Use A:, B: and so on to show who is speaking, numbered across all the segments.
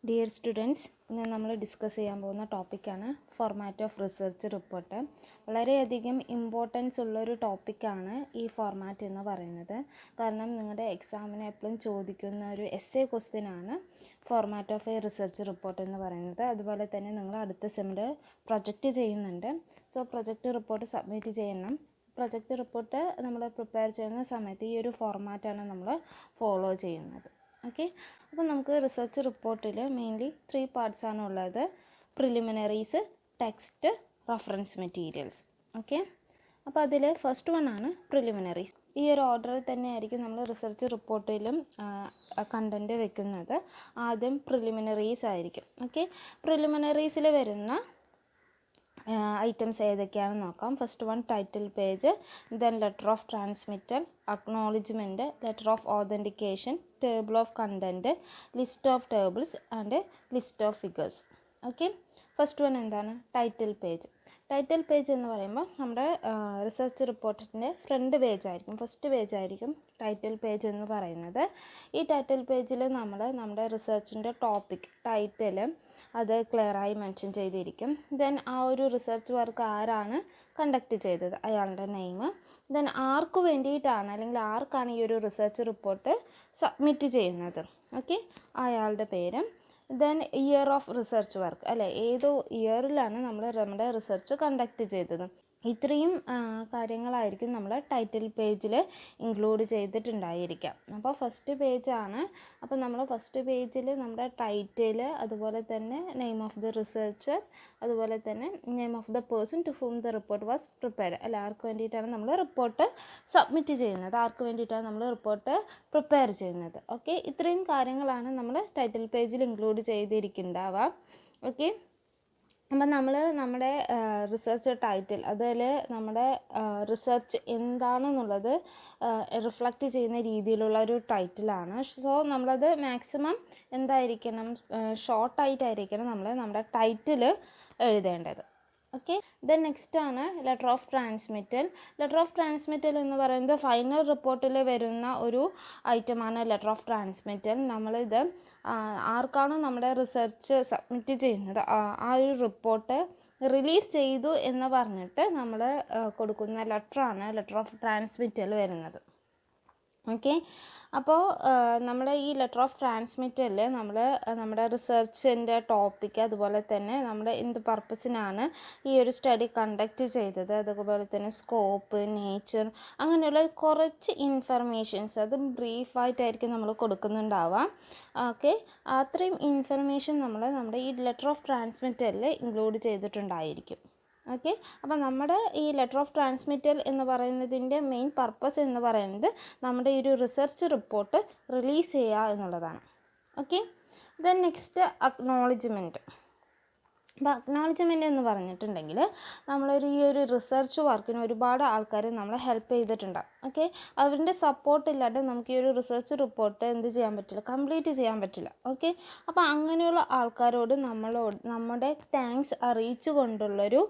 A: Dear students, ഇന്ന് നമ്മൾ discuss ചെയ്യാൻ പോകുന്ന ടോപ്പിക്കാണ് ഫോർമാറ്റ് ഓഫ് റിസർച്ച് റിപ്പോർട്ട്. വളരെയധികം ഇമ്പോർട്ടൻസ് ഉള്ളൊരു ടോപ്പിക്കാണ് ഈ ഫോർമാറ്റ് എന്ന് പറയുന്നത്. കാരണം നിങ്ങളുടെ എക്സാമിന് എപ്പോഴും ചോദിക്കുന്ന ഒരു എസ്സേ ക്വസ്റ്റ്യനാണ് format of A research report എന്ന് പറയുന്നത്. അതുപോലെ തന്നെ നിങ്ങൾ അടുത്ത സെമ്മിൽ പ്രൊജക്റ്റ് ചെയ്യുന്നുണ്ട്. സോ പ്രൊജക്റ്റ് റിപ്പോർട്ട് സബ്മിറ്റ് ചെയ്യണം. പ്രൊജക്റ്റ് റിപ്പോർട്ട് നമ്മൾ പ്രിപ്പയർ ചെയ്യുന്ന സമയത്ത് ഈ ഒരു ഫോർമാറ്റാണ് നമ്മൾ ഫോളോ ചെയ്യുന്നത്. ഓക്കെ, അപ്പോൾ നമുക്ക് റിസർച്ച് റിപ്പോർട്ടിൽ മെയിൻലി 3 പാർട്സ് ആണ് ഉള്ളത്: preliminaries, text, reference materials. Okay, അപ്പോൾ അതിൽ ഫസ്റ്റ് വൺ ആണ് പ്രിലിമിനറീസ്. ഈ ഒരു ഓർഡറിൽ തന്നെ ആയിരിക്കും നമ്മൾ റിസർച്ച് റിപ്പോർട്ടിലും കണ്ടൻറ്റ് വെക്കുന്നത്. ആദ്യം പ്രിലിമിനറീസ് ആയിരിക്കും. ഓക്കെ, പ്രിലിമിനറീസിൽ വരുന്ന ഐറ്റംസ് ഏതൊക്കെയാണെന്ന് നോക്കാം. First one title page, then letter of transmittal, acknowledgement, letter of authentication, table of content, list of tables and list of figures. Okay, first one എന്താണ്? Title page. ടൈറ്റിൽ പേജ് എന്ന് പറയുമ്പോൾ നമ്മുടെ research റിപ്പോർട്ടിൻ്റെ front page ആയിരിക്കും, first page ആയിരിക്കും title page എന്ന് പറയുന്നത്. ഈ ടൈറ്റിൽ പേജിൽ നമ്മൾ നമ്മുടെ റിസർച്ചിൻ്റെ ടോപ്പിക് ടൈറ്റിൽ അത് ക്ലിയറായി മെൻഷൻ ചെയ്തിരിക്കും. ദെൻ ആ ഒരു റിസർച്ച് വർക്ക് ആരാണ് കണ്ടക്ട് ചെയ്തത്, അയാളുടെ നെയിം, ദെൻ ആർക്ക് വേണ്ടിയിട്ടാണ് അല്ലെങ്കിൽ ആർക്കാണ് ഈ ഒരു റിസർച്ച് റിപ്പോർട്ട് സബ്മിറ്റ് ചെയ്യുന്നത്, ഓക്കെ, അയാളുടെ പേര്, then year of research work, അല്ലേ, ഏതോ ഇയറിലാണ് നമ്മുടെ റിസർച്ച് കണ്ടക്ട് ചെയ്തത്. ഇത്രയും കാര്യങ്ങളായിരിക്കും നമ്മൾ ടൈറ്റിൽ പേജിൽ ഇൻക്ലൂഡ് ചെയ്തിട്ടുണ്ടായിരിക്കാം. അപ്പോൾ ഫസ്റ്റ് പേജാണ്. അപ്പോൾ നമ്മൾ ഫസ്റ്റ് പേജിൽ നമ്മുടെ ടൈറ്റിൽ, അതുപോലെ തന്നെ നെയിം ഓഫ് ദി റിസർച്ചർ, അതുപോലെ തന്നെ name of the person to whom the report was prepared, അല്ല, ആർക്ക് വേണ്ടിയിട്ടാണ് നമ്മൾ റിപ്പോർട്ട് സബ്മിറ്റ് ചെയ്യുന്നത്, ആർക്ക് വേണ്ടിയിട്ടാണ് നമ്മൾ റിപ്പോർട്ട് പ്രിപ്പയർ ചെയ്യുന്നത്. ഓക്കെ, ഇത്രയും കാര്യങ്ങളാണ് നമ്മൾ ടൈറ്റിൽ പേജിൽ ഇൻക്ലൂഡ് ചെയ്തിരിക്കുന്നുണ്ടാവുക. ഓക്കെ, അപ്പം നമ്മൾ നമ്മുടെ റിസർച്ച് ടൈറ്റിൽ, അതിൽ നമ്മുടെ റിസർച്ച് എന്താണെന്നുള്ളത് റിഫ്ലക്റ്റ് ചെയ്യുന്ന രീതിയിലുള്ള ഒരു ടൈറ്റിലാണ്. സോ നമ്മളത് മാക്സിമം എന്തായിരിക്കണം, ഷോർട്ടായിട്ടായിരിക്കണം നമ്മൾ നമ്മുടെ ടൈറ്റിൽ എഴുതേണ്ടത്. ഓക്കെ, ദെൻ നെക്സ്റ്റ് ആണ് ലെറ്റർ ഓഫ് ട്രാൻസ്മിറ്റൽ. ലെറ്റർ ഓഫ് ട്രാൻസ്മിറ്റൽ എന്ന് പറയുന്നത് ഫൈനൽ റിപ്പോർട്ടിൽ വരുന്ന ഒരു ഐറ്റമാണ് ലെറ്റർ ഓഫ് ട്രാൻസ്മിറ്റൽ. നമ്മളിത് ആർക്കാണോ നമ്മുടെ റിസർച്ച് സബ്മിറ്റ് ചെയ്യുന്നത് ആ ഒരു റിപ്പോർട്ട് റിലീസ് ചെയ്തു എന്ന് പറഞ്ഞിട്ട് നമ്മൾ കൊടുക്കുന്ന ലെറ്ററാണ് ലെറ്റർ ഓഫ് ട്രാൻസ്മിറ്റൽ വരുന്നത്. ഓക്കെ, അപ്പോൾ നമ്മുടെ ഈ ലെറ്റർ ഓഫ് ട്രാൻസ്മിറ്റലിൽ നമ്മൾ നമ്മുടെ റിസർച്ചിൻ്റെ ടോപ്പിക്ക്, അതുപോലെ തന്നെ നമ്മുടെ എന്ത് പർപ്പസിനാണ് ഈ ഒരു സ്റ്റഡി കണ്ടക്ട് ചെയ്തത്, അതുപോലെ തന്നെ സ്കോപ്പ്, നേച്ചർ, അങ്ങനെയുള്ള കുറച്ച് ഇൻഫർമേഷൻസ്, അത് ബ്രീഫായിട്ടായിരിക്കും നമ്മൾ കൊടുക്കുന്നുണ്ടാവാം. ഓക്കെ, അത്രയും ഇൻഫർമേഷൻ നമ്മൾ നമ്മുടെ ഈ ലെറ്റർ ഓഫ് ട്രാൻസ്മിറ്റലിൽ ഇൻക്ലൂഡ് ചെയ്തിട്ടുണ്ടായിരിക്കും. ഓക്കെ, അപ്പോൾ നമ്മുടെ ഈ ലെറ്റർ ഓഫ് ട്രാൻസ്മിറ്റൽ എന്ന് പറയുന്നതിൻ്റെ മെയിൻ പർപ്പസ് എന്ന് പറയുന്നത് നമ്മുടെ ഈ ഒരു റിസർച്ച് റിപ്പോർട്ട് റിലീസ് ചെയ്യുക എന്നുള്ളതാണ്. Okay, then next acknowledgement. അപ്പോൾ അക്നോളജ്മെൻറ്റ് എന്ന് പറഞ്ഞിട്ടുണ്ടെങ്കിൽ നമ്മളൊരു ഈ ഒരു റിസർച്ച് വർക്കിന് ഒരുപാട് ആൾക്കാർ നമ്മളെ ഹെൽപ്പ് ചെയ്തിട്ടുണ്ടാകും. ഓക്കെ, അവരുടെ സപ്പോർട്ട് ഇല്ലാതെ നമുക്ക് ഈ ഒരു റിസർച്ച് റിപ്പോർട്ട് എന്ത് ചെയ്യാൻ പറ്റില്ല, കംപ്ലീറ്റ് ചെയ്യാൻ പറ്റില്ല. ഓക്കെ, അപ്പോൾ അങ്ങനെയുള്ള ആൾക്കാരോട് നമ്മുടെ താങ്ക്സ് അറിയിച്ചു കൊണ്ടുള്ളൊരു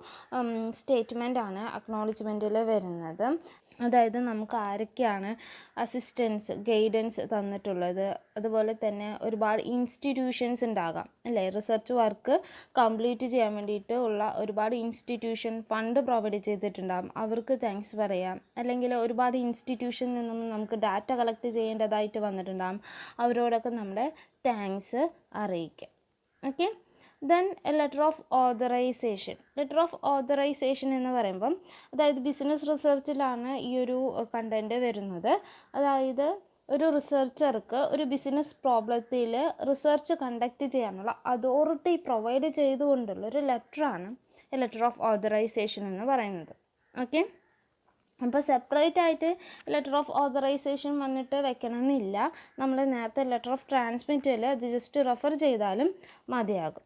A: സ്റ്റേറ്റ്മെൻറ്റാണ് അക്നോളജ്മെൻറ്റിൽ വരുന്നത്. അതായത് നമുക്ക് ആരൊക്കെയാണ് അസിസ്റ്റൻസ്, ഗൈഡൻസ് തന്നിട്ടുള്ളത്, അതുപോലെ തന്നെ ഒരുപാട് ഇൻസ്റ്റിറ്റ്യൂഷൻസ് ഉണ്ടാകാം, അല്ലേ, റിസർച്ച് വർക്ക് കംപ്ലീറ്റ് ചെയ്യാൻ വേണ്ടിയിട്ട് ഉള്ള ഒരുപാട് ഇൻസ്റ്റിറ്റ്യൂഷൻ ഫണ്ട് പ്രൊവൈഡ് ചെയ്തിട്ടുണ്ടാകും, അവർക്ക് താങ്ക്സ് പറയാം. അല്ലെങ്കിൽ ഒരുപാട് ഇൻസ്റ്റിറ്റ്യൂഷനിൽ നിന്നും നമുക്ക് ഡാറ്റ കളക്ട് ചെയ്യേണ്ടതായിട്ട് വന്നിട്ടുണ്ടാകും, അവരോടൊക്കെ നമ്മുടെ താങ്ക്സ് അറിയിക്കാം. Okay, then letter of authorisation. Letter of authorisation എന്ന് പറയുമ്പം അതായത് ബിസിനസ് റിസർച്ചിലാണ് ഈ ഒരു കണ്ടൻറ്റ് വരുന്നത്. അതായത് ഒരു റിസർച്ചർക്ക് ഒരു ബിസിനസ് പ്രോബ്ലത്തിൽ റിസർച്ച് കണ്ടക്ട് ചെയ്യാനുള്ള അതോറിറ്റി പ്രൊവൈഡ് ചെയ്തുകൊണ്ടുള്ള ഒരു ലെറ്ററാണ് ലെറ്റർ ഓഫ് ഓതറൈസേഷൻ എന്ന് പറയുന്നത്. ഓക്കെ, അപ്പോൾ സെപ്പറേറ്റ് ആയിട്ട് ലെറ്റർ ഓഫ് ഓതറൈസേഷൻ വന്നിട്ട് വെക്കണമെന്നില്ല. നമ്മൾ നേരത്തെ ലെറ്റർ ഓഫ് ട്രാൻസ്മിറ്റൽ അത് ജസ്റ്റ് റെഫർ ചെയ്താലും മതിയാകും.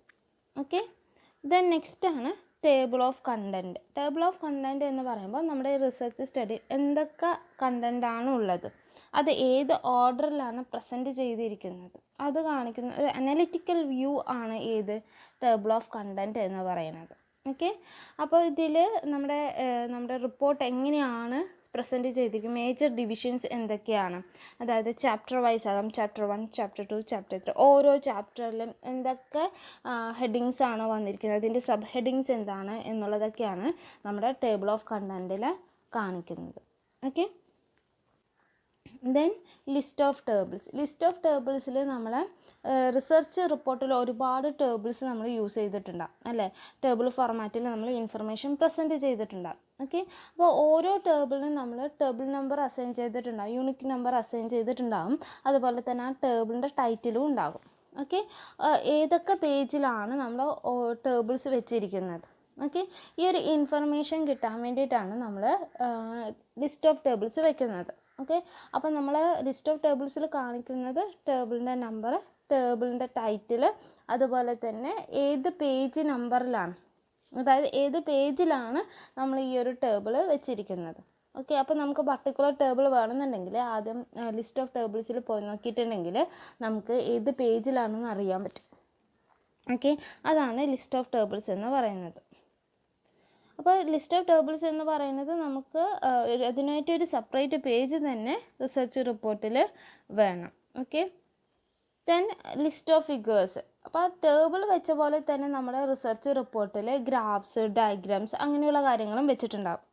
A: ഓക്കെ, ദെൻ നെക്സ്റ്റ് ആണ് table of content. Table of content എന്ന് പറയുമ്പോൾ നമ്മുടെ റിസർച്ച് സ്റ്റഡി എന്തൊക്കെ കണ്ടൻറ്റാണ് ഉള്ളത്, അത് ഏത് ഓർഡറിലാണ് പ്രസൻറ്റ് ചെയ്തിരിക്കുന്നത്, അത് കാണിക്കുന്ന ഒരു അനലിറ്റിക്കൽ വ്യൂ ആണ് ഏത് ടേബിൾ ഓഫ് കണ്ടൻറ്റ് എന്ന് പറയുന്നത്. ഓക്കെ, അപ്പോൾ ഇതിൽ നമ്മുടെ റിപ്പോർട്ട് എങ്ങനെയാണ് പ്രസൻറ്റ് ചെയ്തിരിക്കും. മേജർ ഡിവിഷൻസ് എന്തൊക്കെയാണ്, അതായത് ചാപ്റ്റർ വൈസ് ആകാം, ചാപ്റ്റർ 1, ചാപ്റ്റർ 2, ചാപ്റ്റർ 3. ഓരോ ചാപ്റ്ററിലും എന്തൊക്കെ ഹെഡിങ്സ് ആണോ വന്നിരിക്കുന്നത്, അതിൻ്റെ സബ് ഹെഡിങ്സ് എന്താണ് എന്നുള്ളതൊക്കെയാണ് നമ്മുടെ ടേബിൾ ഓഫ് കണ്ടൻറ്റിൽ കാണിക്കുന്നത്. Okay. Then list of tables. List of ടേബിൾസിൽ നമ്മൾ റിസർച്ച് റിപ്പോർട്ടിൽ ഒരുപാട് ടേബിൾസ് നമ്മൾ യൂസ് ചെയ്തിട്ടുണ്ടാകും അല്ലേ. ടേബിൾ ഫോർമാറ്റിൽ നമ്മൾ ഇൻഫർമേഷൻ പ്രസൻറ്റ് ചെയ്തിട്ടുണ്ടാകും. ഓക്കെ. അപ്പോൾ ഓരോ ടേബിളിനും നമ്മൾ ടേബിൾ നമ്പർ അസൈൻ ചെയ്തിട്ടുണ്ടാകും, യൂണിക് നമ്പർ അസൈൻ ചെയ്തിട്ടുണ്ടാകും. അതുപോലെ തന്നെ ആ ടേബിളിൻ്റെ ടൈറ്റിലും ഉണ്ടാകും. ഓക്കെ. ഏതൊക്കെ പേജിലാണ് നമ്മൾ ടേബിൾസ് വെച്ചിരിക്കുന്നത്. ഓക്കെ. ഈ ഒരു ഇൻഫർമേഷൻ കിട്ടാൻ വേണ്ടിയിട്ടാണ് നമ്മൾ ലിസ്റ്റ് ഓഫ് ടേബിൾസ് വെക്കുന്നത്. ഓക്കെ. അപ്പോൾ നമ്മൾ ലിസ്റ്റ് ഓഫ് ടേബിൾസിൽ കാണിക്കുന്നത് ടേബിളിൻ്റെ നമ്പർ, ടേബിളിൻ്റെ ടൈറ്റിൽ, അതുപോലെ തന്നെ ഏത് പേജ് നമ്പറിലാണ്, അതായത് ഏത് പേജിലാണ് നമ്മൾ ഈ ഒരു ടേബിൾ വെച്ചിരിക്കുന്നത്. ഓക്കെ. അപ്പോൾ നമുക്ക് പർട്ടിക്കുലർ ടേബിൾ വേണമെന്നുണ്ടെങ്കിൽ ആദ്യം ലിസ്റ്റ് ഓഫ് ടേബിൾസിൽ പോയി നോക്കിയിട്ടുണ്ടെങ്കിൽ നമുക്ക് ഏത് പേജിലാണെന്ന് അറിയാൻ പറ്റും. ഓക്കെ. അതാണ് ലിസ്റ്റ് ഓഫ് ടേബിൾസ് എന്ന് പറയുന്നത്. അപ്പോൾ ലിസ്റ്റ് ഓഫ് ടേബിൾസ് എന്ന് പറയുന്നത് നമുക്ക് അതിനായിട്ടൊരു സെപ്പറേറ്റ് പേജ് തന്നെ റിസർച്ച് റിപ്പോർട്ടിൽ വേണം. Okay. Then list of figures. അപ്പോൾ ടേബിൾ വെച്ച പോലെ തന്നെ നമ്മുടെ റിസർച്ച് റിപ്പോർട്ടിൽ ഗ്രാഫ്സ്, ഡയഗ്രാംസ് അങ്ങനെയുള്ള കാര്യങ്ങളും വെച്ചിട്ടുണ്ടാകും.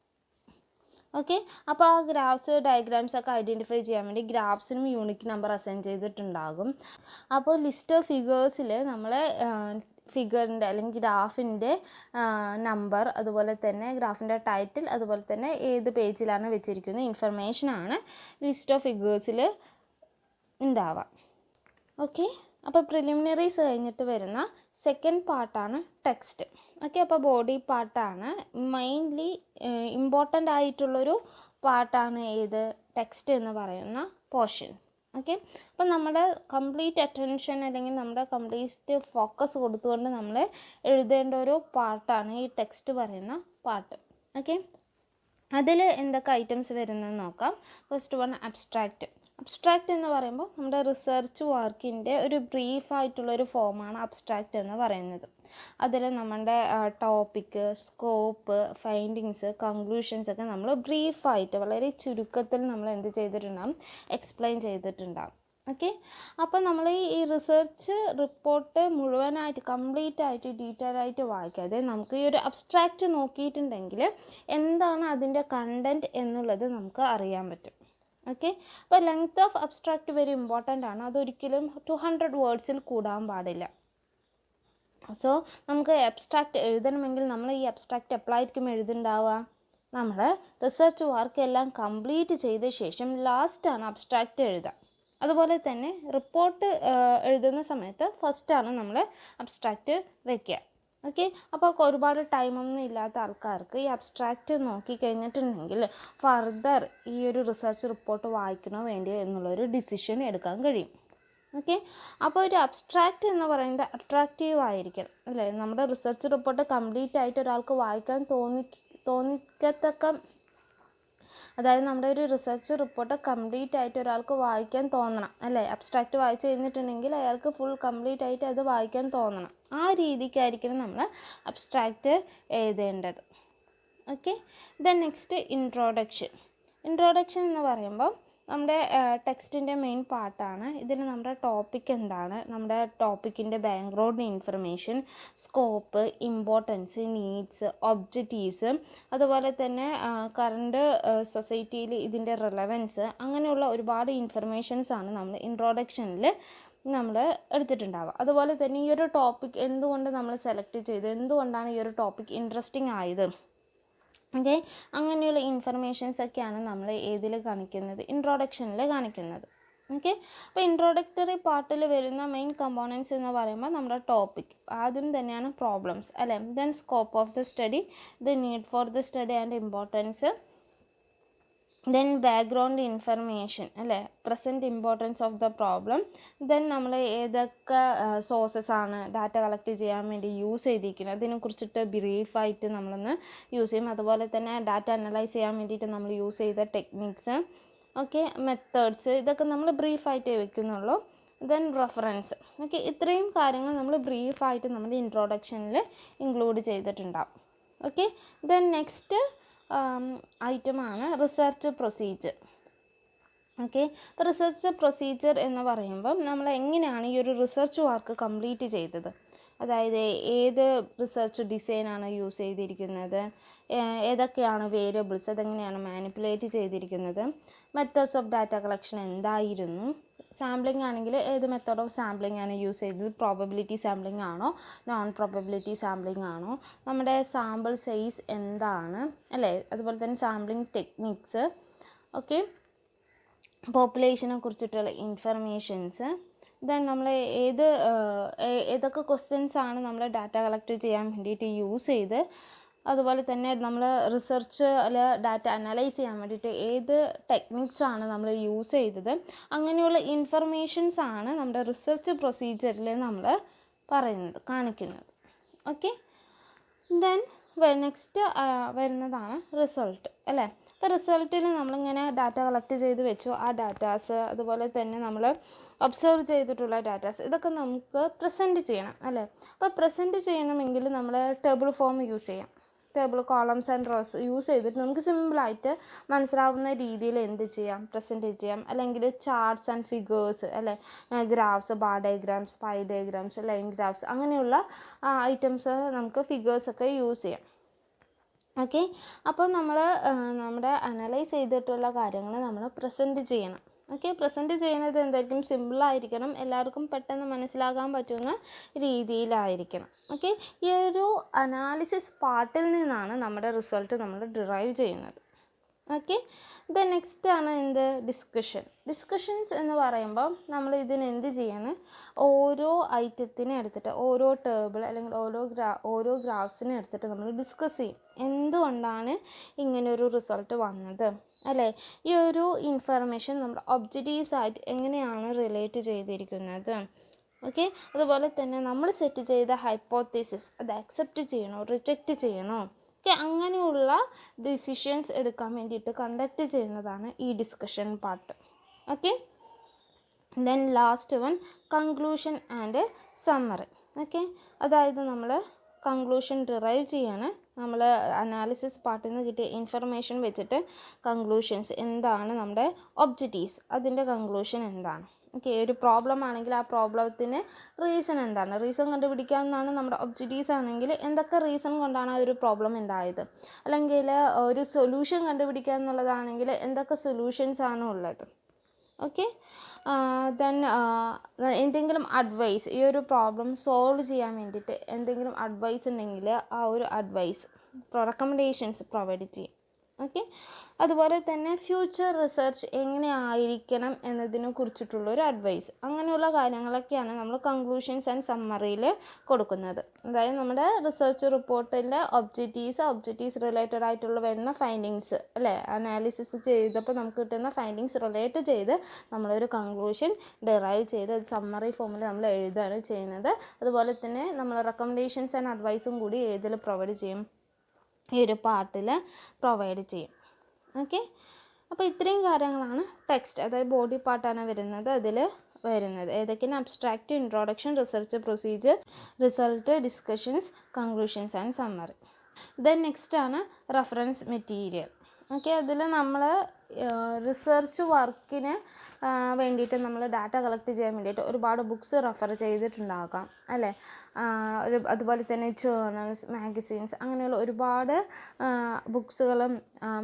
A: ഓക്കെ. അപ്പോൾ ആ ഗ്രാഫ്സ്, ഡയഗ്രാംസ് ഒക്കെ ഐഡൻറ്റിഫൈ ചെയ്യാൻ വേണ്ടി ഗ്രാഫ്സിനും യൂണിക് നമ്പർ അസൈൻ ചെയ്തിട്ടുണ്ടാകും. അപ്പോൾ ലിസ്റ്റ് ഓഫ് ഫിഗേഴ്സിൽ നമ്മൾ ഫിഗറിൻ്റെ അല്ലെങ്കിൽ ഗ്രാഫിൻ്റെ നമ്പർ, അതുപോലെ തന്നെ ഗ്രാഫിൻ്റെ ടൈറ്റിൽ, അതുപോലെ തന്നെ ഏത് പേജിലാണ് വെച്ചിരിക്കുന്ന ഇൻഫർമേഷനാണ് ലിസ്റ്റ് ഓഫ് ഫിഗേഴ്സിൽ ഉണ്ടാവുക. ഓക്കെ. അപ്പോൾ പ്രിലിമിനറീസ് കഴിഞ്ഞിട്ട് വരുന്ന സെക്കൻഡ് പാർട്ടാണ് ടെക്സ്റ്റ്. ഓക്കെ. അപ്പോൾ ബോഡി പാർട്ടാണ് മെയിൻലി ഇമ്പോർട്ടൻ്റ് ആയിട്ടുള്ളൊരു പാർട്ടാണ് ഏത് ടെക്സ്റ്റ് എന്ന് പറയുന്ന പോർഷൻസ്. ഓക്കെ. അപ്പം നമ്മുടെ കംപ്ലീറ്റ് അറ്റൻഷൻ അല്ലെങ്കിൽ നമ്മുടെ കംപ്ലീറ്റ് ഫോക്കസ് കൊടുത്തുകൊണ്ട് നമ്മൾ എഴുതേണ്ട ഒരു പാർട്ടാണ് ഈ ടെക്സ്റ്റ് പറയുന്ന പാർട്ട്. ഓക്കെ. അതിൽ എന്തൊക്കെ ഐറ്റംസ് വരുന്നതെന്ന് നോക്കാം. First one abstract. അബ്സ്ട്രാക്റ്റ് എന്ന് പറയുമ്പോൾ നമ്മുടെ റിസർച്ച് വർക്കിൻ്റെ ഒരു ബ്രീഫായിട്ടുള്ളൊരു ഫോമാണ് അബ്സ്ട്രാക്റ്റ് എന്ന് പറയുന്നത്. അതിൽ നമ്മുടെ ടോപ്പിക്ക്, സ്കോപ്പ്, ഫൈൻഡിങ്സ്, കൺക്ലൂഷൻസ് ഒക്കെ നമ്മൾ ബ്രീഫായിട്ട് വളരെ ചുരുക്കത്തിൽ നമ്മൾ എന്ത് ചെയ്തിട്ടുണ്ടാകും, എക്സ്പ്ലെയിൻ ചെയ്തിട്ടുണ്ടാകും. ഓക്കെ. അപ്പോൾ നമ്മൾ ഈ റിസർച്ച് റിപ്പോർട്ട് മുഴുവനായിട്ട് കംപ്ലീറ്റ് ആയിട്ട് ഡീറ്റെയിൽ ആയിട്ട് വായിക്കാതെ നമുക്ക് ഈ ഒരു അബ്സ്ട്രാക്റ്റ് നോക്കിയിട്ടുണ്ടെങ്കിൽ എന്താണ് അതിൻ്റെ കണ്ടൻറ്റ് എന്നുള്ളത് നമുക്ക് അറിയാൻ പറ്റും. ഓക്കെ. അപ്പോൾ length of abstract very important ആണ്. അതൊരിക്കലും 200 വേർഡ്സിൽ കൂടാൻ പാടില്ല. സോ നമുക്ക് അബ്സ്ട്രാക്റ്റ് എഴുതണമെങ്കിൽ നമ്മൾ ഈ അബ്സ്ട്രാക്റ്റ് എപ്പോഴായിരിക്കും എഴുതുന്നുണ്ടാവുക, നമ്മൾ റിസർച്ച് വർക്ക് എല്ലാം കംപ്ലീറ്റ് ചെയ്ത ശേഷം ലാസ്റ്റാണ് അബ്സ്ട്രാക്റ്റ് എഴുതുക. അതുപോലെ തന്നെ റിപ്പോർട്ട് എഴുതുന്ന സമയത്ത് ഫസ്റ്റാണ് നമ്മൾ അബ്സ്ട്രാക്റ്റ് വയ്ക്കുക. ഓക്കെ. അപ്പോൾ ഒരുപാട് ടൈമൊന്നും ഇല്ലാത്ത ആൾക്കാർക്ക് ഈ അബ്സ്ട്രാക്റ്റ് നോക്കിക്കഴിഞ്ഞിട്ടുണ്ടെങ്കിൽ ഫർദർ ഈ ഒരു റിസർച്ച് റിപ്പോർട്ട് വായിക്കണോ വേണ്ടിയോ എന്നുള്ളൊരു ഡിസിഷൻ എടുക്കാൻ കഴിയും. ഓക്കെ. അപ്പോൾ ഒരു അബ്സ്ട്രാക്റ്റ് എന്ന് പറയുന്നത് അട്രാക്റ്റീവ് ആയിരിക്കണം അല്ലേ. നമ്മുടെ റിസർച്ച് റിപ്പോർട്ട് കംപ്ലീറ്റ് ആയിട്ട് ഒരാൾക്ക് വായിക്കാൻ തോന്നിക്കത്തക്ക, അതായത് നമ്മുടെ ഒരു റിസർച്ച് റിപ്പോർട്ട് കംപ്ലീറ്റ് ആയിട്ട് ഒരാൾക്ക് വായിക്കാൻ തോന്നണം അല്ലേ. അബ്സ്ട്രാക്റ്റ് വായിച്ച് കഴിഞ്ഞിട്ടുണ്ടെങ്കിൽ അയാൾക്ക് ഫുൾ കംപ്ലീറ്റ് ആയിട്ട് അത് വായിക്കാൻ തോന്നണം. ആ രീതിക്കായിരിക്കണം നമ്മൾ അബ്സ്ട്രാക്റ്റ് എഴുതേണ്ടത്. Okay. Then next introduction. Introduction എന്ന് പറയുമ്പോൾ നമ്മുടെ ടെക്സ്റ്റിൻ്റെ മെയിൻ പാർട്ടാണ്. ഇതിൽ നമ്മുടെ ടോപ്പിക് എന്താണ്, നമ്മുടെ ടോപ്പിക്കിൻ്റെ background information, scope, importance, needs, objectives, അതുപോലെ തന്നെ കറണ്ട് സൊസൈറ്റിയിൽ ഇതിൻ്റെ റിലവൻസ്, അങ്ങനെയുള്ള ഒരുപാട് ഇൻഫർമേഷൻസാണ് നമ്മൾ ഇൻട്രോഡക്ഷനിൽ നമ്മൾ എടുത്തിട്ടുണ്ടാവുക. അതുപോലെ തന്നെ ഈ ഒരു ടോപ്പിക് എന്തുകൊണ്ട് നമ്മൾ സെലക്ട് ചെയ്തു, എന്തുകൊണ്ടാണ് ഈ ഒരു ടോപ്പിക് ഇൻട്രസ്റ്റിംഗ് ആയത്, ഓക്കെ, അങ്ങനെയുള്ള ഇൻഫർമേഷൻസൊക്കെയാണ് നമ്മൾ ഏതിൽ കാണിക്കുന്നത്, ഇൻട്രോഡക്ഷനിൽ കാണിക്കുന്നത്. ഓക്കെ. അപ്പോൾ ഇൻട്രോഡക്ടറി പാർട്ടിൽ വരുന്ന മെയിൻ കമ്പോണൻസ് എന്ന് പറയുമ്പോൾ നമ്മുടെ ടോപ്പിക് ആദ്യം തന്നെയാണ് പ്രോബ്ലംസ് അല്ലേ. Then scope of the study, the need for the study and importance, then background information അല്ലേ, present importance of the problem, then നമ്മൾ ഏതൊക്കെ സോഴ്സസ് ആണ് ഡാറ്റ കളക്ട് ചെയ്യാൻ വേണ്ടി യൂസ് ചെയ്തിരിക്കുന്നത് അതിനെക്കുറിച്ചിട്ട് ബ്രീഫായിട്ട് നമ്മളൊന്ന് യൂസ് ചെയ്യും. അതുപോലെ തന്നെ ഡാറ്റ അനലൈസ് ചെയ്യാൻ വേണ്ടിയിട്ട് നമ്മൾ യൂസ് ചെയ്ത ടെക്നിക്സ്, ഓക്കെ, മെത്തേഡ്സ്, ഇതൊക്കെ നമ്മൾ ബ്രീഫായിട്ടേ വെക്കുന്നുള്ളൂ. Then reference. ഓക്കെ. ഇത്രയും കാര്യങ്ങൾ നമ്മൾ ബ്രീഫായിട്ട് നമ്മുടെ ഇൻട്രോഡക്ഷനിൽ ഇൻക്ലൂഡ് ചെയ്തിട്ടുണ്ടാകും. ഓക്കെ. ദെൻ നെക്സ്റ്റ് ഐറ്റമാണ് റിസർച്ച് പ്രൊസീജിയർ. ഓക്കെ, അപ്പോൾ റിസർച്ച് പ്രൊസീജിയർ എന്ന് പറയുമ്പം നമ്മൾ എങ്ങനെയാണ് ഈ ഒരു റിസർച്ച് വർക്ക് കംപ്ലീറ്റ് ചെയ്തത്, അതായത് ഏത് റിസർച്ച് ഡിസൈനാണ് യൂസ് ചെയ്തിരിക്കുന്നത്, ഏതൊക്കെയാണ് വേരിയബിൾസ്, അതെങ്ങനെയാണ് മാനിപ്പുലേറ്റ് ചെയ്തിരിക്കുന്നത്, മെത്തേഡ്സ് ഓഫ് ഡാറ്റ കളക്ഷൻ എന്തായിരുന്നു, സാമ്പിളിംഗ് ആണെങ്കിൽ ഏത് മെത്തേഡ് ഓഫ് സാമ്പിളിംഗ് ആണ് യൂസ് ചെയ്തത്, പ്രോബബിലിറ്റി സാമ്പിളിംഗ് ആണോ നോൺ പ്രോബബിലിറ്റി സാമ്പിളിംഗ് ആണോ, നമ്മുടെ സാമ്പിൾ സൈസ് എന്താണ് അല്ലേ, അതുപോലെ തന്നെ സാമ്പിളിംഗ് ടെക്നിക്സ്, ഓക്കെ, പോപ്പുലേഷനെ കുറിച്ചിട്ടുള്ള ഇൻഫർമേഷൻസ്, ദെൻ നമ്മൾ ഏതൊക്കെ ക്വസ്റ്റ്യൻസ് ആണ് നമ്മൾ ഡാറ്റ കളക്ട് ചെയ്യാൻ വേണ്ടിയിട്ട് യൂസ് ചെയ്ത്, അതുപോലെ തന്നെ നമ്മൾ റിസർച്ച് അല്ല ഡാറ്റ അനലൈസ് ചെയ്യാൻ വേണ്ടിയിട്ട് ഏത് ടെക്നിക്സ് ആണ് നമ്മൾ യൂസ് ചെയ്തത്, അങ്ങനെയുള്ള ഇൻഫർമേഷൻസ് ആണ് നമ്മുടെ റിസർച്ച് പ്രൊസീജിയറിൽ നമ്മൾ കാണിക്കുന്നത്. ഓക്കെ, ദെൻ നെക്സ്റ്റ് വരുന്നതാണ് റിസൾട്ട് അല്ലേ. അപ്പോൾ റിസൾട്ടിൽ നമ്മളിങ്ങനെ ഡാറ്റ കളക്ട് ചെയ്ത് വെച്ചു, ആ ഡാറ്റാസ് അതുപോലെ തന്നെ നമ്മൾ ഒബ്സർവ് ചെയ്തിട്ടുള്ള ഡാറ്റാസ് ഇതൊക്കെ നമുക്ക് പ്രസൻറ്റ് ചെയ്യണം അല്ലേ. അപ്പോൾ പ്രസൻറ്റ് ചെയ്യണമെങ്കിൽ നമ്മൾ ടേബിൾ ഫോം യൂസ് ചെയ്യാം. Table columns and rose use ചെയ്തിട്ട് നമുക്ക് സിമ്പിളായിട്ട് മനസ്സിലാവുന്ന രീതിയിൽ എന്ത് ചെയ്യാം, പ്രസൻറ്റ് ചെയ്യാം. അല്ലെങ്കിൽ ചാർട്ട്സ് ആൻഡ് ഫിഗേഴ്സ് അല്ലേ, graphs, bar diagrams, pie diagrams, line graphs, അങ്ങനെയുള്ള ഐറ്റംസ് നമുക്ക് ഫിഗേഴ്സൊക്കെ യൂസ് ചെയ്യാം. ഓക്കെ, അപ്പോൾ നമ്മൾ നമ്മുടെ അനലൈസ് ചെയ്തിട്ടുള്ള കാര്യങ്ങൾ നമ്മൾ പ്രസൻറ്റ് ചെയ്യണം. ഓക്കെ, പ്രസൻറ്റ് ചെയ്യുന്നത് എന്തായിരിക്കും, സിമ്പിളായിരിക്കണം, എല്ലാവർക്കും പെട്ടെന്ന് മനസ്സിലാക്കാൻ പറ്റുന്ന രീതിയിലായിരിക്കണം. ഓക്കെ, ഈ ഒരു അനാലിസിസ് പാർട്ടിൽ നിന്നാണ് നമ്മുടെ റിസൾട്ട് നമ്മൾ ഡിറൈവ് ചെയ്യുന്നത്. ഓക്കെ, ദെൻ നെക്സ്റ്റ് ആണ് എന്ത്, ഡിസ്കഷൻസ് എന്ന് പറയുമ്പോൾ നമ്മൾ ഇതിന് എന്ത് ചെയ്യാണ്, ഓരോ ഐറ്റത്തിനെ എടുത്തിട്ട് ഓരോ ടേബിൾ അല്ലെങ്കിൽ ഓരോ ഗ്രാഫ്സിനെ എടുത്തിട്ട് നമ്മൾ ഡിസ്കസ് ചെയ്യും. എന്തുകൊണ്ടാണ് ഇങ്ങനൊരു റിസൾട്ട് വന്നത് അല്ലേ, ഈ ഒരു ഇൻഫർമേഷൻ നമ്മുടെ ഒബ്ജക്റ്റീവ്സ് ആയിട്ട് എങ്ങനെയാണ് റിലേറ്റ് ചെയ്തിരിക്കുന്നത്. ഓക്കെ, അതുപോലെ തന്നെ നമ്മൾ സെറ്റ് ചെയ്ത ഹൈപ്പോത്തസിസ് അത് അക്സെപ്റ്റ് ചെയ്യണോ റിജക്റ്റ് ചെയ്യണോ, ഓക്കെ, അങ്ങനെയുള്ള ഡിസിഷൻസ് എടുക്കാൻ വേണ്ടിയിട്ട് കണ്ടക്ട് ചെയ്യുന്നതാണ് ഈ discussion part. Okay, then last one conclusion and summary. Okay, അതായത് നമ്മൾ കൺക്ലൂഷൻ ഡിറൈവ് ചെയ്യാണ്, നമ്മൾ അനാലിസിസ് പാർട്ടിൽ നിന്ന് കിട്ടിയ ഇൻഫർമേഷൻ വെച്ചിട്ട് കൺക്ലൂഷൻസ് എന്താണ്, നമ്മുടെ ഒബ്ജക്റ്റീവ്സ് അതിൻ്റെ കൺക്ലൂഷൻ എന്താണ്. ഓക്കെ, ഒരു പ്രോബ്ലം ആണെങ്കിൽ ആ പ്രോബ്ലത്തിന് റീസൺ എന്താണ്, റീസൺ കണ്ടുപിടിക്കാവുന്നതാണ് നമ്മുടെ ഒബ്ജക്റ്റീവ്സ് ആണെങ്കിൽ എന്തൊക്കെ റീസൺ കൊണ്ടാണ് ആ ഒരു പ്രോബ്ലം ഉണ്ടായത്, അല്ലെങ്കിൽ ഒരു സൊല്യൂഷൻ കണ്ടുപിടിക്കുക എന്നുള്ളതാണെങ്കിൽ എന്തൊക്കെ സൊല്യൂഷൻസ് ആണ് ഉള്ളത്. ഓക്കെ, ദെൻ എന്തെങ്കിലും അഡ്വൈസ്, ഈ ഒരു പ്രോബ്ലം സോൾവ് ചെയ്യാൻ വേണ്ടിയിട്ട് എന്തെങ്കിലും അഡ്വൈസ് ഉണ്ടെങ്കിൽ ആ ഒരു അഡ്വൈസ് റെക്കമെൻഡേഷൻസ് പ്രൊവൈഡ് ചെയ്യും. ഓക്കെ, അതുപോലെ തന്നെ ഫ്യൂച്ചർ റിസർച്ച് എങ്ങനെ ആയിരിക്കണം എന്നതിനെ കുറിച്ചിട്ടുള്ളൊരു അഡ്വൈസ്, അങ്ങനെയുള്ള കാര്യങ്ങളൊക്കെയാണ് നമ്മൾ കൺക്ലൂഷൻസ് ആൻഡ് സമ്മറിയിൽ കൊടുക്കുന്നത്. അതായത് നമ്മുടെ റിസർച്ച് റിപ്പോർട്ടിലെ ഒബ്ജക്റ്റീവ്സ് റിലേറ്റഡ് ആയിട്ടുള്ള വരുന്ന ഫൈൻഡിങ്സ് അല്ലേ, അനാലിസിസ് ചെയ്തപ്പോൾ നമുക്ക് കിട്ടുന്ന ഫൈൻഡിങ്സ് റിലേറ്റ് ചെയ്ത് നമ്മളൊരു കൺക്ലൂഷൻ ഡിറൈവ് ചെയ്ത് അത് സമ്മറി ഫോമിൽ നമ്മൾ എഴുതുകയാണ് ചെയ്യുന്നത്. അതുപോലെ തന്നെ നമ്മൾ റെക്കമെൻഡേഷൻസ് ആൻഡ് അഡ്വൈസും കൂടി ഏതിൽ പ്രൊവൈഡ് ചെയ്യും, ഈ ഒരു പാർട്ടിൽ പ്രൊവൈഡ് ചെയ്യും. ഓക്കെ, അപ്പോൾ ഇത്രയും കാര്യങ്ങളാണ് ടെക്സ്റ്റ്, അതായത് ബോഡി പാർട്ടാണ് വരുന്നത്. അതിൽ വരുന്നത് ഏതൊക്കെയാണ്, abstract, introduction, research procedure, result, discussions, conclusions and summary. Then next ആണ് റെഫറൻസ് മെറ്റീരിയൽ. ഓക്കെ, അതിൽ നമ്മൾ റിസർച്ച് വർക്കിന് വേണ്ടിയിട്ട് നമ്മൾ ഡാറ്റ കളക്ട് ചെയ്യാൻ വേണ്ടിയിട്ട് ഒരുപാട് ബുക്സ് റെഫർ ചെയ്തിട്ടുണ്ടാകാം അല്ലേ, അതുപോലെ തന്നെ ജേർണൽസ്, മാഗസീൻസ്, അങ്ങനെയുള്ള ഒരുപാട് ബുക്സുകളും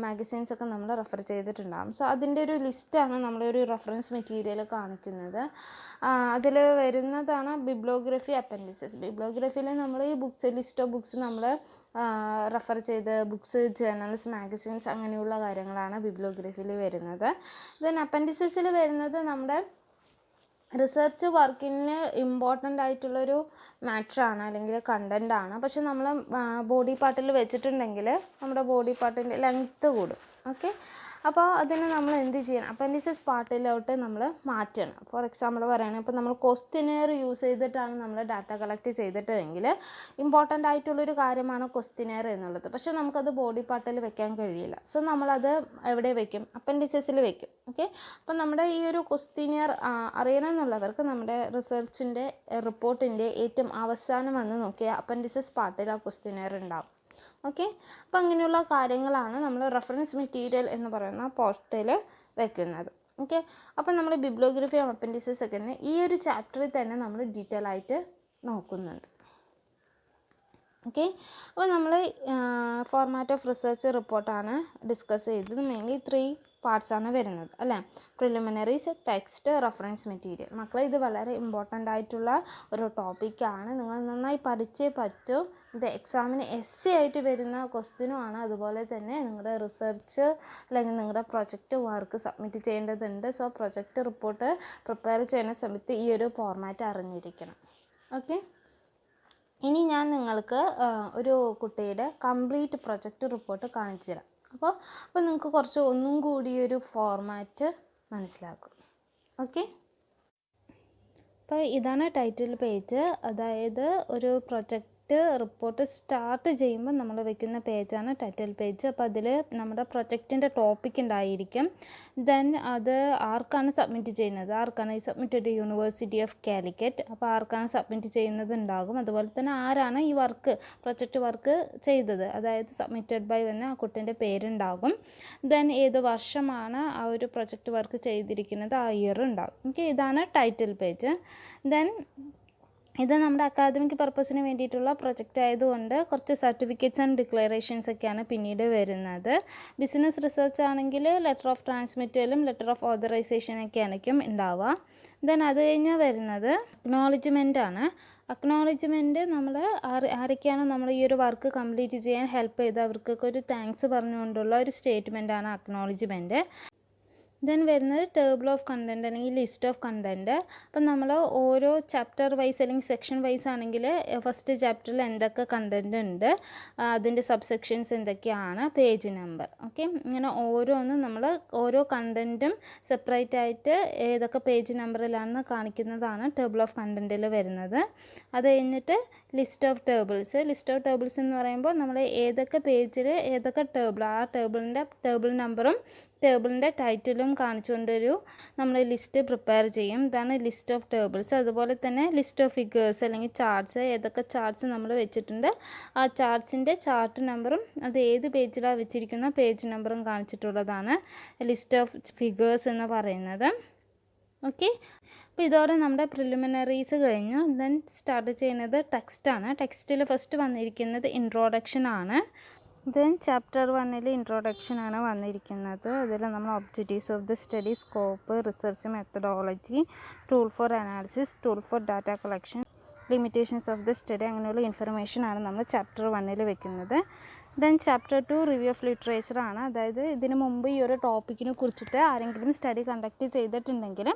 A: മാഗസീൻസൊക്കെ നമ്മൾ റെഫർ ചെയ്തിട്ടുണ്ടാകും. സോ അതിൻ്റെ ഒരു ലിസ്റ്റാണ് നമ്മളൊരു റെഫറൻസ് മെറ്റീരിയൽ കാണിക്കുന്നത്. അതിൽ വരുന്നതാണ് ബിബ്ലോഗ്രഫി, അപ്പൻഡിസസ്. ബിബ്ലോഗ്രഫിയിൽ നമ്മൾ ഈ ലിസ്റ്റ് ഓഫ് ബുക്സ് നമ്മൾ റെഫർ ചെയ്ത് ബുക്സ്, ജേർണൽസ്, മാഗസീൻസ് അങ്ങനെയുള്ള കാര്യങ്ങളാണ് ബിബ്ലോഗ്രഫിയിൽ വരുന്നത്. ദെൻ അപ്പൻഡിസസിൽ വരുന്നത് നമ്മുടെ റിസർച്ച് വർക്കിന് ഇമ്പോർട്ടൻ്റ് ആയിട്ടുള്ളൊരു മാറ്ററാണ് അല്ലെങ്കിൽ കണ്ടൻ്റാണ്. പക്ഷെ നമ്മൾ ബോഡി പാർട്ടിൽ വെച്ചിട്ടുണ്ടെങ്കിൽ നമ്മുടെ ബോഡി പാർട്ടിൻ്റെ ലെങ്ത്ത് കൂടും. ഓക്കെ, അപ്പോൾ അതിന് നമ്മൾ എന്ത് ചെയ്യണം, അപ്പൻഡിസസ് പാർട്ടിലോട്ട് നമ്മൾ മാറ്റണം. ഫോർ എക്സാമ്പിൾ പറയുകയാണെങ്കിൽ ഇപ്പോൾ നമ്മൾ ക്വസ്റ്റിനെയർ യൂസ് ചെയ്തിട്ടാണ് നമ്മൾ ഡാറ്റ കളക്ട് ചെയ്തിട്ടെങ്കിൽ ഇമ്പോർട്ടൻ്റ് ആയിട്ടുള്ളൊരു കാര്യമാണ് ക്വസ്റ്റിനെയർ എന്നുള്ളത്. പക്ഷേ നമുക്കത് ബോഡി പാർട്ടിൽ വെക്കാൻ കഴിയില്ല. സോ നമ്മളത് എവിടെ വെക്കും, അപ്പൻഡിസസിൽ വെക്കും. ഓക്കെ, അപ്പോൾ നമ്മുടെ ഈ ഒരു ക്വസ്റ്റിനെയർ അറിയണം എന്നുള്ളവർക്ക് നമ്മുടെ റിസർച്ചിൻ്റെ റിപ്പോർട്ടിൻ്റെ ഏറ്റവും അവസാനം വന്ന് നോക്കിയാൽ അപ്പൻഡിസസ് പാർട്ടിൽ ആ ക്വസ്റ്റിനെയർ ഉണ്ടാവും. ഓക്കെ, അപ്പോൾ അങ്ങനെയുള്ള കാര്യങ്ങളാണ് നമ്മൾ റെഫറൻസ് മെറ്റീരിയൽ എന്ന് പറയുന്ന പോർട്ടലിൽ വെക്കുന്നത്. ഓക്കെ, അപ്പോൾ നമ്മൾ ബിബ്ലിയോഗ്രഫി അപ്പൻഡിസസ് ഒക്കെ ഈ ഒരു ചാപ്റ്ററിൽ തന്നെ നമ്മൾ ഡീറ്റെയിൽ ആയിട്ട് നോക്കുന്നുണ്ട്. ഓക്കെ, അപ്പോൾ നമ്മൾ ഫോർമാറ്റ് ഓഫ് റിസർച്ച് റിപ്പോർട്ടാണ് ഡിസ്കസ് ചെയ്തത്. മെയിൻലി 3 പാർട്സാണ് വരുന്നത് അല്ലേ. Preliminaries, text, reference material. മക്കളെ ഇത് വളരെ ഇമ്പോർട്ടൻ്റ് ആയിട്ടുള്ള ഒരു ടോപ്പിക്കാണ്. നിങ്ങൾ നന്നായി പഠിച്ചേ പറ്റൂ. ഇത് എക്സാമിന് എസ്സി ആയിട്ട് വരുന്ന ക്വസ്റ്റ്യനുമാണ്. അതുപോലെ തന്നെ നിങ്ങളുടെ റിസർച്ച് അല്ലെങ്കിൽ നിങ്ങളുടെ പ്രൊജക്റ്റ് വർക്ക് സബ്മിറ്റ് ചെയ്യേണ്ടതുണ്ട്. സോ പ്രൊജക്റ്റ് റിപ്പോർട്ട് പ്രിപ്പയർ ചെയ്യുന്ന സമയത്ത് ഈ ഒരു ഫോർമാറ്റ് അറിഞ്ഞിരിക്കണം. ഓക്കെ, ഇനി ഞാൻ നിങ്ങൾക്ക് ഒരു കുട്ടിയുടെ കംപ്ലീറ്റ് പ്രൊജക്റ്റ് റിപ്പോർട്ട് കാണിച്ചു തരാം. അപ്പോൾ നിങ്ങൾക്ക് കുറച്ച് ഒന്നും കൂടി ഒരു ഫോർമാറ്റ് മനസ്സിലാക്കും. ഓക്കെ, അപ്പോൾ ഇതാണ് ടൈറ്റിൽ പേജ്. അതായത് ഒരു പ്രൊജക്റ്റ് റിപ്പോർട്ട് സ്റ്റാർട്ട് ചെയ്യുമ്പോൾ നമ്മൾ വെക്കുന്ന പേജാണ് ടൈറ്റിൽ പേജ്. അപ്പോൾ അതിൽ നമ്മുടെ പ്രൊജക്റ്റിൻ്റെ ടോപ്പിക് ഉണ്ടായിരിക്കും. ദെൻ അത് ആർക്കാണ് സബ്മിറ്റ് ചെയ്യുന്നത്, ആർക്കാണ് ഈ സബ്മിറ്റഡ് യൂണിവേഴ്സിറ്റി ഓഫ് കാലിക്കറ്റ്. അപ്പോൾ ആർക്കാണ് സബ്മിറ്റ് ചെയ്യുന്നത് ഉണ്ടാകും. അതുപോലെ തന്നെ ആരാണ് ഈ വർക്ക് പ്രൊജക്റ്റ് വർക്ക് ചെയ്തത്, അതായത് സബ്മിറ്റഡ് ബൈ എന്ന് ആ കുട്ടീൻ്റെ പേരുണ്ടാകും. ദെൻ ഏത് വർഷമാണ് ആ ഒരു പ്രൊജക്റ്റ് വർക്ക് ചെയ്തിരിക്കുന്നത്, ആ ഇയർ ഉണ്ടാകും. ഓക്കെ, ഇതാണ് ടൈറ്റിൽ പേജ്. ദെൻ ഇത് നമ്മുടെ അക്കാദമിക് പർപ്പസിന് വേണ്ടിയിട്ടുള്ള പ്രൊജക്റ്റ് ആയതുകൊണ്ട് കുറച്ച് സർട്ടിഫിക്കറ്റ്സ് ആൻഡ് ഡിക്ലറേഷൻസ് ഒക്കെയാണ് പിന്നീട് വരുന്നത്. ബിസിനസ് റിസർച്ച് ആണെങ്കിൽ ലെറ്റർ ഓഫ് ട്രാൻസ്മിറ്റലും ലെറ്റർ ഓഫ് ഓതറൈസേഷനൊക്കെ ആയിരിക്കും ഉണ്ടാവുക. ദെൻ അത് കഴിഞ്ഞാൽ വരുന്നത് അക്നോളജ്മെൻ്റ് ആണ്. അക്നോളജ്മെൻറ്റ് നമ്മൾ ആരൊക്കെയാണ് നമ്മൾ ഈ ഒരു വർക്ക് കംപ്ലീറ്റ് ചെയ്യാൻ ഹെൽപ്പ് ചെയ്ത് അവർക്കൊക്കെ ഒരു താങ്ക്സ് പറഞ്ഞുകൊണ്ടുള്ള ഒരു സ്റ്റേറ്റ്മെൻറ്റാണ് അക്നോളജ്മെൻറ്റ്. ദെൻ വരുന്നത് ടേബിൾ ഓഫ് കണ്ടൻറ്റ് അല്ലെങ്കിൽ ലിസ്റ്റ് ഓഫ് കണ്ടൻറ്റ്. അപ്പം നമ്മൾ ഓരോ ചാപ്റ്റർ വൈസ് അല്ലെങ്കിൽ സെക്ഷൻ വൈസ് ആണെങ്കിൽ ഫസ്റ്റ് ചാപ്റ്ററിൽ എന്തൊക്കെ കണ്ടൻറ്റ് ഉണ്ട്, അതിൻ്റെ സബ്സെക്ഷൻസ് എന്തൊക്കെയാണ്, പേജ് നമ്പർ. ഓക്കെ, ഇങ്ങനെ ഓരോന്നും നമ്മൾ ഓരോ കണ്ടൻറ്റും സെപ്പറേറ്റ് ആയിട്ട് ഏതൊക്കെ പേജ് നമ്പറിലാണെന്ന് കാണിക്കുന്നതാണ് ടേബിൾ ഓഫ് കണ്ടൻറ്റിൽ വരുന്നത്. അത് കഴിഞ്ഞിട്ട് list of tables. List of tables എന്ന് പറയുമ്പോൾ നമ്മൾ ഏതൊക്കെ പേജിൽ ഏതൊക്കെ ടേബിൾ, ആ ടേബിൾ നമ്പറും ടേബിളിൻ്റെ ടൈറ്റിലും കാണിച്ചുകൊണ്ടൊരു നമ്മൾ ലിസ്റ്റ് പ്രിപ്പയർ ചെയ്യും. ഇതാണ് ലിസ്റ്റ് ഓഫ് ടേബിൾസ്. അതുപോലെ തന്നെ ലിസ്റ്റ് ഓഫ് ഫിഗേഴ്സ് അല്ലെങ്കിൽ ചാർട്ട്സ്, ഏതൊക്കെ ചാർട്ട്സ് നമ്മൾ വെച്ചിട്ടുണ്ട് ആ ചാർട്ട്സിൻ്റെ ചാർട്ട് നമ്പറും അത് ഏത് പേജിലാണ് വെച്ചിരിക്കുന്ന പേജ് നമ്പറും കാണിച്ചിട്ടുള്ളതാണ് ലിസ്റ്റ് ഓഫ് ഫിഗേഴ്സ് എന്ന് പറയുന്നത്. ഓക്കെ, അപ്പോൾ ഇതോടെ നമ്മുടെ പ്രിലിമിനറീസ് കഴിഞ്ഞു. ദെൻ സ്റ്റാർട്ട് ചെയ്യുന്നത് ടെക്സ്റ്റാണ്. ടെക്സ്റ്റിൽ ഫസ്റ്റ് വന്നിരിക്കുന്നത് ഇൻട്രോഡക്ഷൻ ആണ്. ദെൻ ചാപ്റ്റർ 1 ഇൻട്രൊഡക്ഷനാണ് വന്നിരിക്കുന്നത്. അതിൽ നമ്മൾ objectives of the study, scope, research methodology, tool for analysis, tool for data collection, limitations of the study, അങ്ങനെയുള്ള ഇൻഫർമേഷനാണ് നമ്മൾ ചാപ്റ്റർ 1 വെക്കുന്നത്. Then chapter 2 review of literature ആണ്. അതായത് ഇതിനു മുമ്പ് ഈ ഒരു ടോപ്പിക്കിനെ കുറിച്ചിട്ട് ആരെങ്കിലും സ്റ്റഡി കണ്ടക്ട് ചെയ്തിട്ടുണ്ടെങ്കിൽ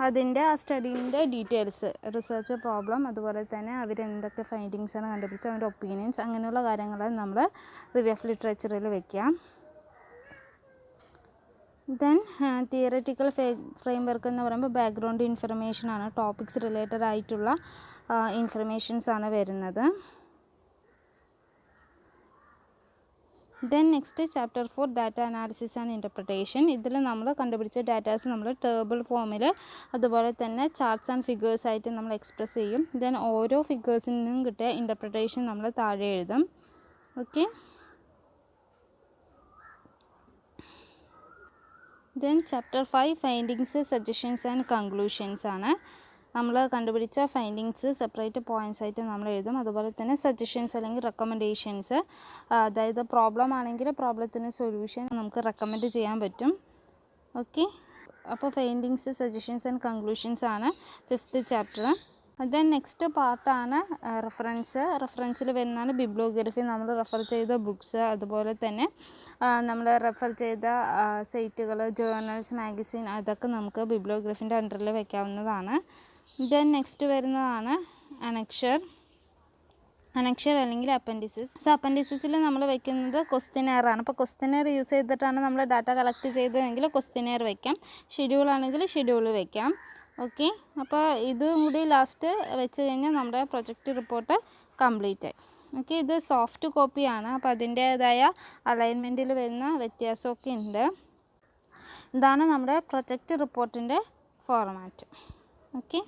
A: അതിൻ്റെ ആ സ്റ്റഡീൻ്റെ ഡീറ്റെയിൽസ്, റിസർച്ച് പ്രോബ്ലം, അതുപോലെ തന്നെ അവരെന്തൊക്കെ ഫൈൻഡിങ്സാണ് കണ്ടുപിടിച്ചത്, അവരുടെ ഒപ്പീനിയൻസ്, അങ്ങനെയുള്ള കാര്യങ്ങളാണ് നമ്മൾ റിവ്യൂ ഓഫ് ലിറ്ററേച്ചറിൽ വയ്ക്കുക. ദെൻ തിയററ്റിക്കൽ ഫ്രെയിം വർക്ക് എന്ന് പറയുമ്പോൾ ബാക്ക്ഗ്രൗണ്ട് ഇൻഫർമേഷനാണ്, ടോപ്പിക്സ് റിലേറ്റഡ് ആയിട്ടുള്ള ഇൻഫർമേഷൻസാണ് വരുന്നത്. Then next chapter 4 data analysis and interpretation. ഇതിൽ നമ്മൾ കണ്ടുപിടിച്ച ഡാറ്റാസ് നമ്മൾ ടേബിൾ ഫോമിൽ അതുപോലെ തന്നെ ചാർട്ട്സ് ആൻഡ് ഫിഗേഴ്സ് ആയിട്ട് നമ്മൾ എക്സ്പ്രസ് ചെയ്യും. ദെൻ ഓരോ ഫിഗേഴ്സിൽ നിന്നും കിട്ടിയ ഇൻ്റർപ്രിട്ടേഷൻ നമ്മൾ താഴെ എഴുതും. Okay, then chapter 5 findings, suggestions and conclusions ആണ്. നമ്മൾ കണ്ടുപിടിച്ച ഫൈൻഡിങ്സ് സെപ്പറേറ്റ് പോയിൻറ്റ്സ് ആയിട്ട് നമ്മൾ എഴുതും. അതുപോലെ തന്നെ സജഷൻസ് അല്ലെങ്കിൽ റെക്കമെൻഡേഷൻസ്, അതായത് പ്രോബ്ലം ആണെങ്കിൽ പ്രോബ്ലത്തിന് സൊല്യൂഷൻ നമുക്ക് റെക്കമെൻഡ് ചെയ്യാൻ പറ്റും. ഓക്കെ, അപ്പോൾ ഫൈൻഡിങ്സ്, സജഷൻസ് ആൻഡ് കൺക്ലൂഷൻസ് ആണ് 5th ചാപ്റ്റർ. ദെൻ നെക്സ്റ്റ് പാർട്ടാണ് റെഫറൻസ്. റെഫറൻസിൽ വരുന്നതാണ് ബിബ്ലിയോഗ്രഫി, നമ്മൾ റെഫർ ചെയ്ത ബുക്സ്, അതുപോലെ തന്നെ നമ്മൾ റെഫർ ചെയ്ത സൈറ്റുകൾ, ജേർണൽസ്, മാഗസിൻ, അതൊക്കെ നമുക്ക് ബിബ്ലിയോഗ്രഫിൻ്റെ അണ്ടറിൽ വയ്ക്കാവുന്നതാണ്. ദെൻ നെക്സ്റ്റ് വരുന്നതാണ് അനക്ഷർ അല്ലെങ്കിൽ അപ്പൻഡിസിസ്. സോ അപ്പൻഡിസിസിൽ നമ്മൾ വയ്ക്കുന്നത് ക്വസ്റ്റ്യനെയർ ആണ്. അപ്പോൾ ക്വസ്റ്റ്യനെയർ യൂസ് ചെയ്തിട്ടാണ് നമ്മൾ ഡാറ്റ കളക്ട് ചെയ്തതെങ്കിൽ ക്വസ്റ്റ്യനെയർ വയ്ക്കാം, ഷെഡ്യൂൾ ആണെങ്കിൽ ഷെഡ്യൂൾ വയ്ക്കാം. ഓക്കെ, അപ്പോൾ ഇതും കൂടി ലാസ്റ്റ് വെച്ച് കഴിഞ്ഞാൽ നമ്മുടെ പ്രൊജക്റ്റ് റിപ്പോർട്ട് കംപ്ലീറ്റ് ആയി. ഓക്കെ, ഇത് സോഫ്റ്റ് കോപ്പിയാണ്, അപ്പോൾ അതിൻ്റേതായ അലൈൻമെൻറ്റിൽ വരുന്ന വ്യത്യാസമൊക്കെ ഉണ്ട്. ഇതാണ് നമ്മുടെ പ്രൊജക്റ്റ് റിപ്പോർട്ടിൻ്റെ ഫോർമാറ്റ്. ഓക്കെ.